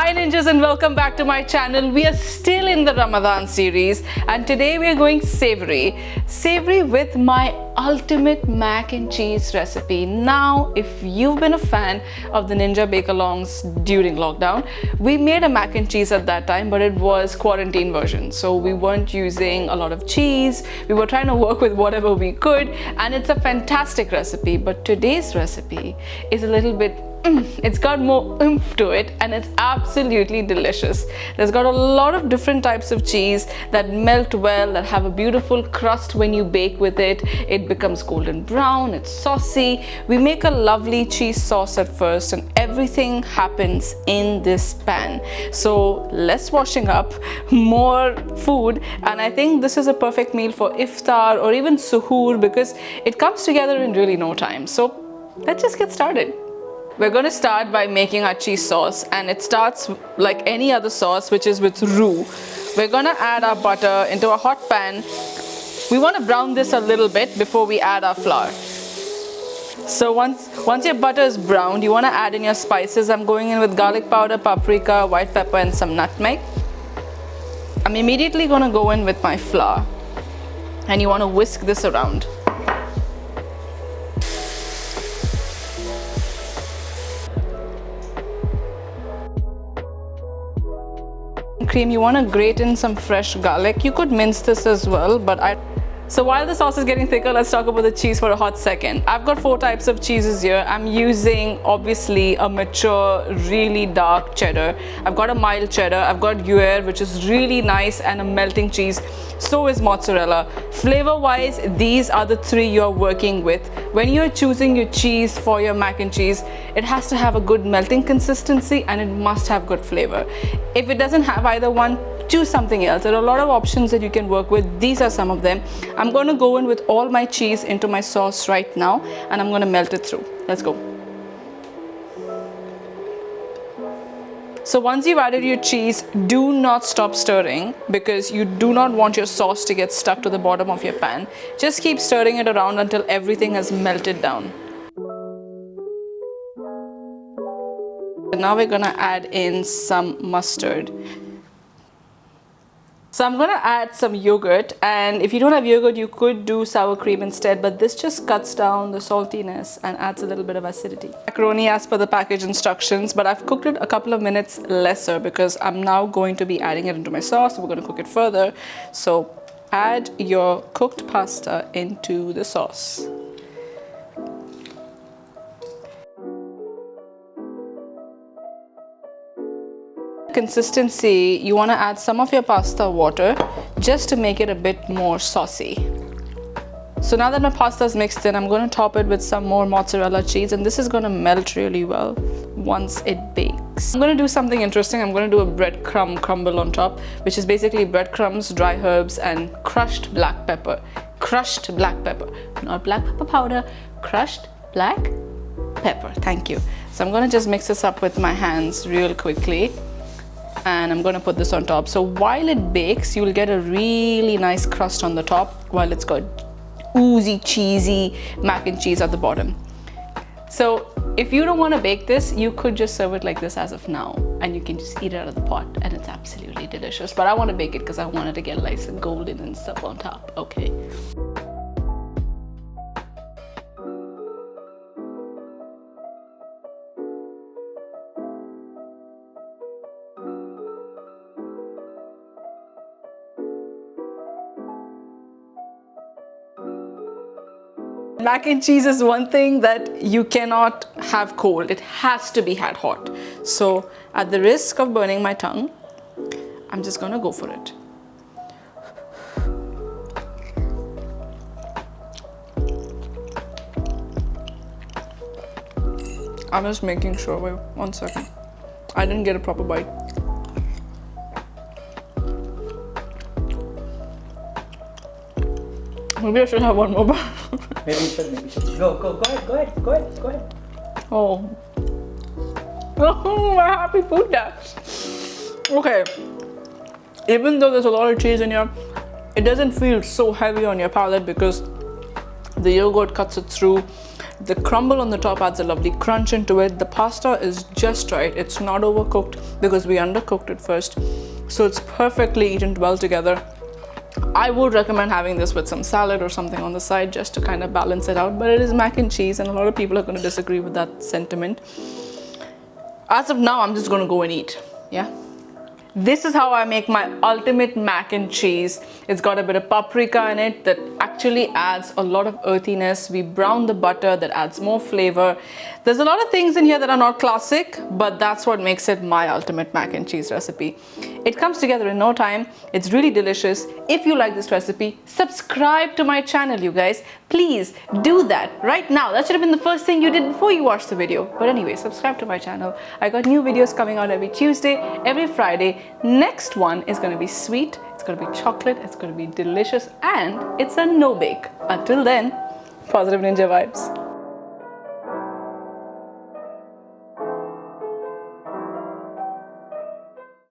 Hi ninjas, and welcome back to my channel. We are still in the Ramadan series and today we are going savory with my ultimate mac and cheese recipe. Now, if you've been a fan of the Ninja Bake-alongs during lockdown, we made a mac and cheese at that time, but it was quarantine version, so we weren't using a lot of cheese. We were trying to work with whatever we could, and it's a fantastic recipe. But today's recipe is a little bit it's got more oomph to it, and it's absolutely delicious. There's got a lot of different types of cheese that melt well, that have a beautiful crust when you bake with it. It becomes golden brown, it's saucy. We make a lovely cheese sauce at first, and everything happens in this pan. So less washing up, more food, and I think this is a perfect meal for iftar or even suhoor because it comes together in really no time. So let's just get started. We're going to start by making our cheese sauce, and it starts like any other sauce, which is with roux. We're going to add our butter into a hot pan. We want to brown this a little bit before we add our flour. So once your butter is browned, you want to add in your spices. I'm going in with garlic powder, paprika, white pepper, and some nutmeg. I'm immediately going to go in with my flour, and you want to whisk this around. Cream, you want to grate in some fresh garlic. You could mince this as well, but So while the sauce is getting thicker, let's talk about the cheese for a hot second. I've got 4 types of cheeses here. I'm using obviously a mature, really dark cheddar. I've got a mild cheddar. I've got Gruyère, which is really nice and a melting cheese. So is mozzarella. Flavor-wise, these are the 3 you're working with. When you're choosing your cheese for your mac and cheese, it has to have a good melting consistency and it must have good flavor. If it doesn't have either one, choose something else. There are a lot of options that you can work with. These are some of them. I'm going to go in with all my cheese into my sauce right now, and I'm going to melt it through. Let's go. So once you've added your cheese, do not stop stirring because you do not want your sauce to get stuck to the bottom of your pan. Just keep stirring it around until everything has melted down. And now we're going to add in some mustard. So I'm going to add some yogurt, and if you don't have yogurt, you could do sour cream instead, but this just cuts down the saltiness and adds a little bit of acidity. Macaroni as per the package instructions, but I've cooked it a couple of minutes lesser because I'm now going to be adding it into my sauce. So we're going to cook it further. So add your cooked pasta into the sauce. Consistency, you want to add some of your pasta water just to make it a bit more saucy. So now that my pasta is mixed in, I'm going to top it with some more mozzarella cheese, and this is going to melt really well once it bakes. I'm going to do something interesting. I'm going to do a breadcrumb crumble on top, which is basically breadcrumbs, dry herbs, and crushed black pepper. Crushed black pepper, not black pepper powder, crushed black pepper. Thank you. So I'm going to just mix this up with my hands real quickly. And I'm going to put this on top. So while it bakes, you will get a really nice crust on the top while it's got oozy, cheesy mac and cheese at the bottom. So if you don't want to bake this, you could just serve it like this as of now, and you can just eat it out of the pot, and it's absolutely delicious. But I want to bake it because I want it to get nice and golden and stuff on top. Okay. Mac and cheese is one thing that you cannot have cold. It has to be had hot. So at the risk of burning my tongue, I'm just gonna go for it. I'm just making sure. Wait 1 second. I didn't get a proper bite. Maybe I should have one more bite. Maybe you should. Go ahead. Oh, my happy food dance. Okay, even though there's a lot of cheese in here, it doesn't feel so heavy on your palate because The yogurt cuts it through. The crumble on the top adds a lovely crunch into it. The pasta is just right. It's not overcooked because we undercooked it first. So it's perfectly eaten well together. I would recommend having this with some salad or something on the side just to kind of balance it out. But it is mac and cheese, and a lot of people are going to disagree with that sentiment. As of now, I'm just going to go and eat. Yeah. This is how I make my ultimate mac and cheese. It's got a bit of paprika in it that actually adds a lot of earthiness. We brown the butter, that adds more flavor. There's a lot of things in here that are not classic, but that's what makes it my ultimate mac and cheese recipe. It comes together in no time. It's really delicious. If you like this recipe, subscribe to my channel, you guys. Please do that right now. That should have been the first thing you did before you watched the video. But anyway, subscribe to my channel. I got new videos coming out every Tuesday, every Friday. Next one is going to be sweet. It's going to be chocolate. It's going to be delicious. And it's a no-bake. Until then, positive ninja vibes.